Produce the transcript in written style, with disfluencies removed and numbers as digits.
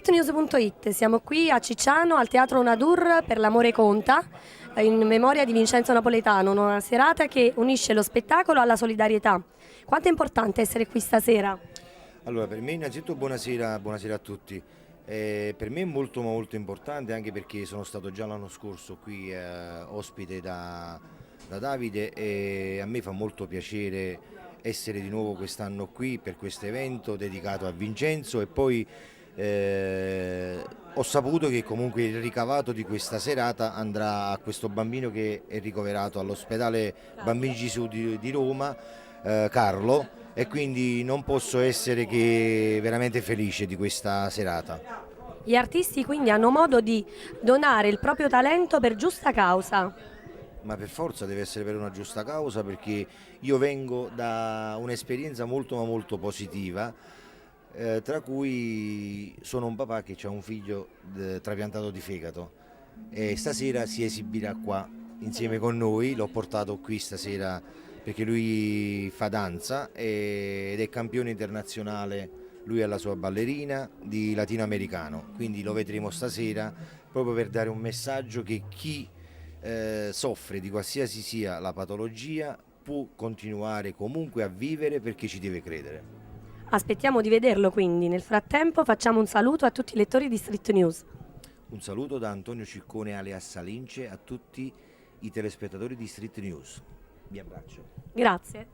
Streetnews.it, siamo qui a Cicciano al Teatro Nadur per L'amore conta, in memoria di Vincenzo Napoletano, una serata che unisce lo spettacolo alla solidarietà. Quanto è importante essere qui stasera? Allora, per me innanzitutto buonasera a tutti. Per me è molto importante anche perché sono stato già l'anno scorso qui ospite da Davide e a me fa molto piacere essere di nuovo quest'anno qui per questo evento dedicato a Vincenzo e poi ho saputo che comunque il ricavato di questa serata andrà a questo bambino che è ricoverato all'ospedale Bambini Gesù di Roma, Carlo, e quindi non posso essere che veramente felice di questa serata. Gli artisti quindi hanno modo di donare il proprio talento per giusta causa. Ma per forza deve essere per una giusta causa perché io vengo da un'esperienza molto positiva, tra cui sono un papà che ha un figlio trapiantato di fegato e stasera si esibirà qua insieme con noi, l'ho portato qui stasera perché lui fa danza ed è campione internazionale, lui è la sua ballerina di latinoamericano, quindi lo vedremo stasera proprio per dare un messaggio che chi soffre di qualsiasi sia la patologia può continuare comunque a vivere perché ci deve credere. Aspettiamo di vederlo quindi. Nel frattempo facciamo un saluto a tutti i lettori di Street News. Un saluto da Antonio Ciccone alias Salince a tutti i telespettatori di Street News. Vi abbraccio. Grazie.